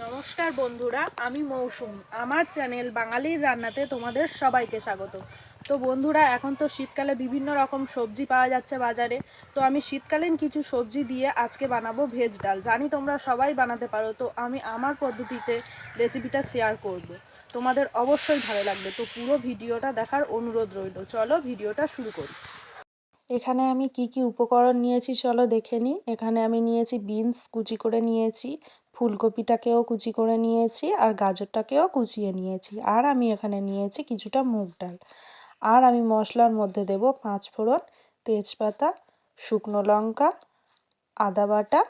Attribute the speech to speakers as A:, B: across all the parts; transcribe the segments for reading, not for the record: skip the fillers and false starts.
A: নমস্কার বন্ধুরা, আমি মৌসুমি। আমার চ্যানেল বাঙালির রান্নাতে তোমাদের সবাইকে স্বাগত। তো বন্ধুরা, এখন তো শীতকালে বিভিন্ন রকম সবজি পাওয়া যাচ্ছে বাজারে। তো আমি শীতকালীন কিছু সবজি দিয়ে আজকে বানাবো ভেজ ডাল। জানি তোমরা সবাই বানাতে পারো, তো আমি আমার পদ্ধতিতে রেসিপিটা শেয়ার করব। তোমাদের অবশ্যই ভালো লাগবে, তো পুরো ভিডিওটা দেখার অনুরোধ রইল। চলো ভিডিওটা শুরু করি। এখানে আমি কি কি উপকরণ নিয়েছি চলো দেখে নিই। এখানে আমি নিয়েছি বিনস কুচি করে নিয়েছি, ফুলকপিটাকেও কুচি করে নিয়েছি, আর গাজরটাকেও কুচিয়ে নিয়েছি। আর আমি এখানে নিয়েছি কিছুটা মুগ ডাল। আর আমি মশলার মধ্যে দেব 5 ফোড়ন, তেজপাতা, শুকনো লঙ্কা, আদা বাটা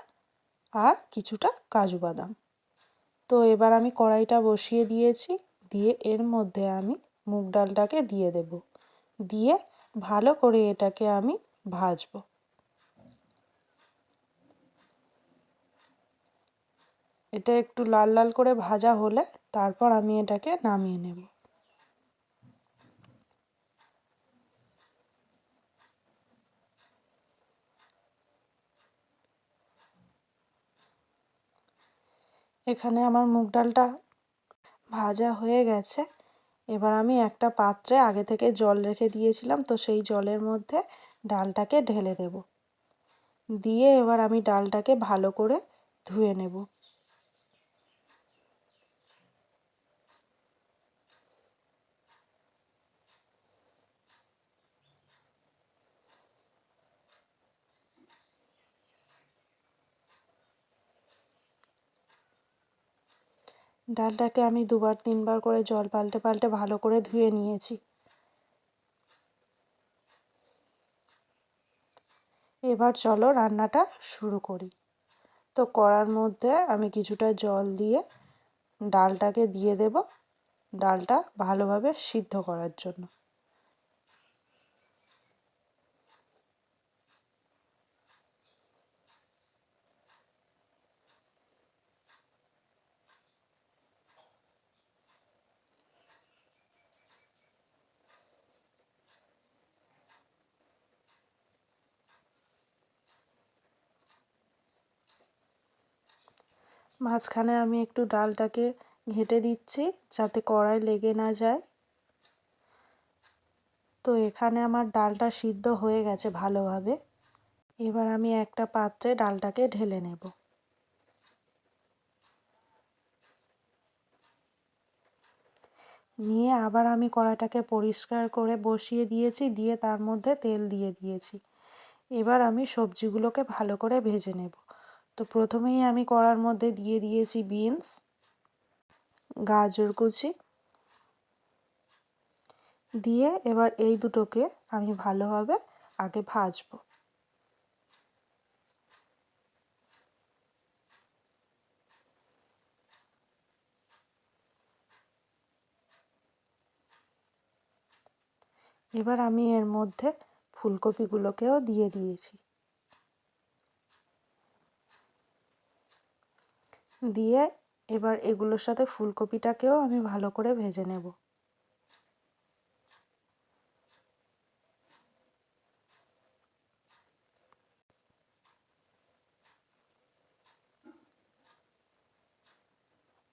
A: আর কিছুটা কাজু বাদাম। তো এবার আমি কড়াইটা বসিয়ে দিয়েছি, দিয়ে এর মধ্যে আমি মুগ ডালটাকে দিয়ে দেব। দিয়ে ভালো করে এটাকে আমি ভাজবো। এটা একটু লাল লাল করে ভাজা হলে তারপর আমি এটাকে নামিয়ে নেব। এখানে আমার মুগ ডালটা ভাজা হয়ে গেছে। এবার আমি একটা পাত্রে আগে থেকে জল রেখে দিয়েছিলাম, তো সেই জলের মধ্যে ডালটাকে ঢেলে দেব। দিয়ে এবার আমি ডালটাকে ভালো করে ধুয়ে নেব। ডালটাকে আমি 2-3 বার করে জল পাল্টে পাল্টে ভালো করে ধুয়ে নিয়েছি। এবার চলো রান্নাটা শুরু করি। তো কড়ার মধ্যে আমি কিছুটা জল দিয়ে ডালটাকে দিয়ে দেব, ডালটা ভালোভাবে সিদ্ধ করার জন্য। মাঝখানে আমি একটু ডালটাকে ঘেঁটে দিচ্ছি যাতে কড়াই লেগে না যায়। তো এখানে আমার ডালটা সিদ্ধ হয়ে গেছে ভালোভাবে। এবার আমি একটা পাত্রে ডালটাকে ঢেলে নেব। নিয়ে আবার আমি কড়াইটাকে পরিষ্কার করে বসিয়ে দিয়েছি, দিয়ে তার মধ্যে তেল দিয়ে দিয়েছি। এবার আমি সবজিগুলোকে ভালো করে ভেজে নেব। তো প্রথমেই আমি কড়ার মধ্যে দিয়ে দিয়েছি বিনস, গাজর কুচি, দিয়ে এবার এই দুটোকে আমি ভালোভাবে আগে ভাজবো। এবার আমি এর মধ্যে ফুলকপিগুলোকেও দিয়ে দিয়েছি। দিয়ে এবার এগুলোর সাথে ফুলকপিটাকেও আমি ভালো করে ভেজে নেব।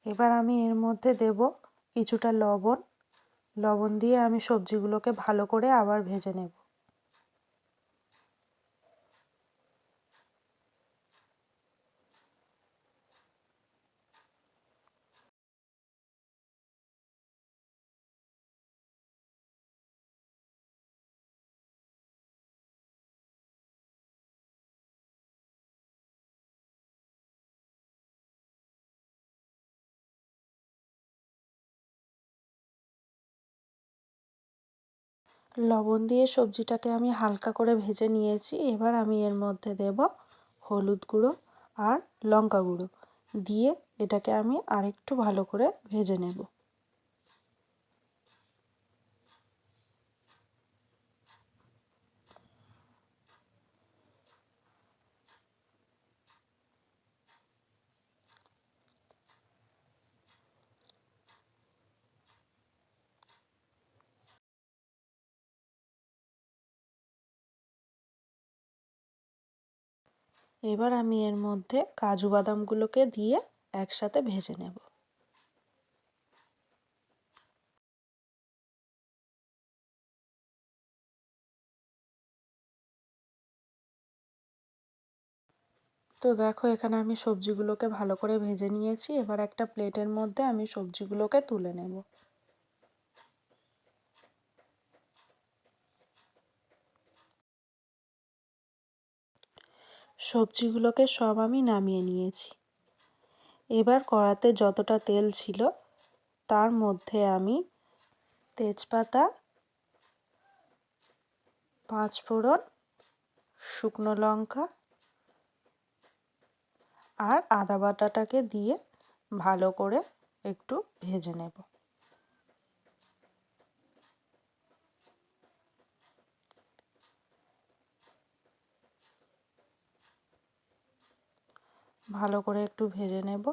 A: এবার আমি এর মধ্যে দেব কিছুটা লবণ। লবণ দিয়ে আমি সবজিগুলোকে ভালো করে আবার ভেজে নেব। লবণ দিয়ে সবজিটাকে আমি হালকা করে ভেজে নিয়েছি। এবার আমি এর মধ্যে দেব হলুদ গুঁড়ো আর লঙ্কা গুঁড়ো, দিয়ে এটাকে আমি আরেকটু ভালো করে ভেজে নেব। এবার আমি এর মধ্যে কাজু বাদামগুলোকে দিয়ে একসাথে ভেজে নেব। তো দেখো এখানে আমি সবজিগুলোকে ভালো করে ভেজে নিয়েছি। এবার একটা প্লেটের মধ্যে আমি সবজিগুলোকে তুলে নেব। সবজিগুলোকে সব আমি নামিয়ে নিয়েছি। এবার কড়াতে যতটা তেল ছিল তার মধ্যে আমি তেজপাতা, পাঁচফোড়ন, শুকনো লঙ্কা আর আদা বাটাটাকে দিয়ে ভালো করে একটু ভেজে নেব। ভালো করে একটু ভেজে নেব।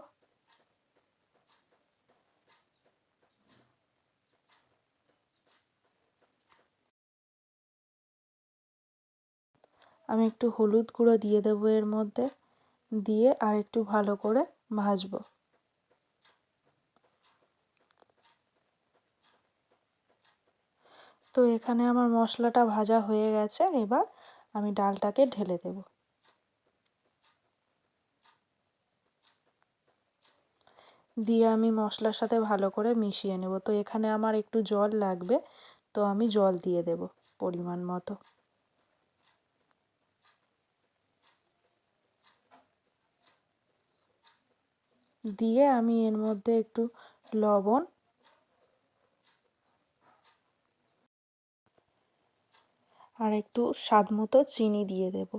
A: আমি একটু হলুদ গুঁড়ো দিয়ে দেবো এর মধ্যে, দিয়ে আর একটু ভালো করে ভাজবো। তো এখানে আমার মশলাটা ভাজা হয়ে গেছে। এবার আমি ডালটাকে ঢেলে দেব। দিয়ে আমি মশলার সাথে ভালো করে মিশিয়ে নেব। তো এখানে আমার একটু জল লাগবে, তো আমি জল দিয়ে দেব পরিমাণ মতো। দিয়ে আমি এর মধ্যে একটু লবণ আর একটু স্বাদ মতো চিনি দিয়ে দেব।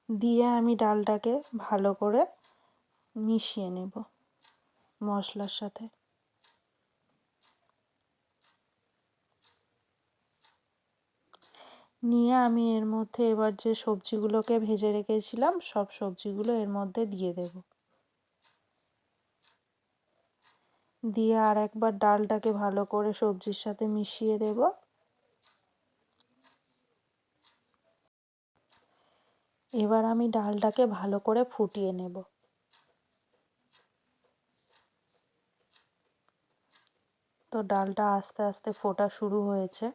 A: দিয়ে আমি ডালটাকে ভালো করে মিশিয়ে নেব মশলার সাথে। নিয়ে আমি এর মধ্যে এবার যে সবজিগুলোকে ভেজে রেখেছিলাম সব সবজিগুলো এর মধ্যে দিয়ে দেব। দিয়ে আর একবার ডালটাকে ভালো করে সবজির সাথে মিশিয়ে দেব। এবার আমি ডালটাকে ভালো করে ফুটিয়ে নেব। তো ডালটা আস্তে আস্তে ফোটা শুরু হয়েছে।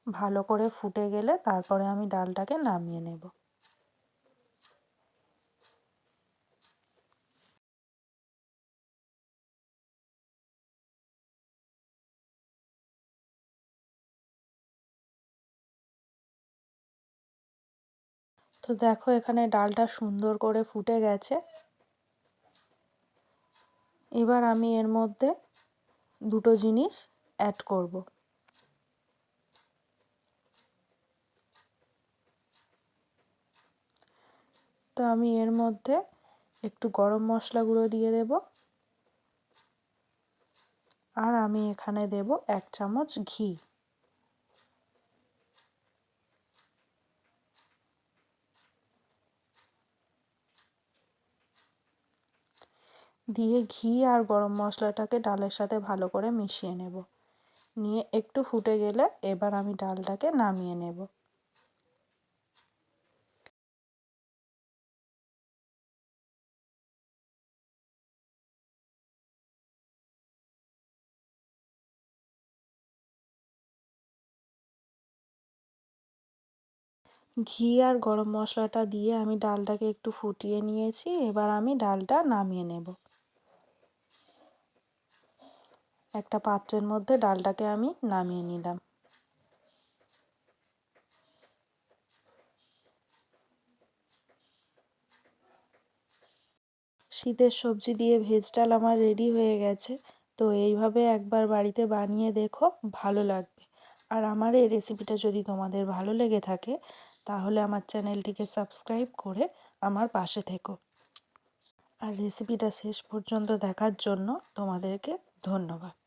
A: ভালো করে ফুটে গেলে তারপরে আমি ডালটাকে নামিয়ে নেব। তো দেখো এখানে ডালটা সুন্দর করে ফুটে গেছে। এবার আমি এর মধ্যে দুটো জিনিস অ্যাড করব। তো আমি এর মধ্যে একটু গরম মশলা গুঁড়ো দিয়ে দেব। আর আমি এখানে দেব 1 চামচ ঘি। দিয়ে ঘি আর গরম মশলাটাকে ডালের সাথে ভালো করে মিশিয়ে নেব। নিয়ে একটু ফুটে গেলে এবার আমি ডালটাকে নামিয়ে নেব। ঘি আর গরম মশলাটা দিয়ে আমি ডালটাকে একটু ফুটিয়ে নিয়েছি। এবার আমি ডালটা নামিয়ে নেব। একটা পাত্রের মধ্যে ডালটাকে আমি নামিয়ে নিলাম। শীতের সবজি দিয়ে ভেজ ডাল আমার রেডি হয়ে গেছে। তো এইভাবে একবার বাড়িতে বানিয়ে দেখো, ভালো লাগবে। আর আমার এই রেসিপিটা যদি তোমাদের ভালো লেগে থাকে তাহলে আমার চ্যানেলটিকে সাবস্ক্রাইব করে আমার পাশে থেকো। আর রেসিপিটা শেষ পর্যন্ত দেখার জন্য তোমাদেরকে ধন্যবাদ।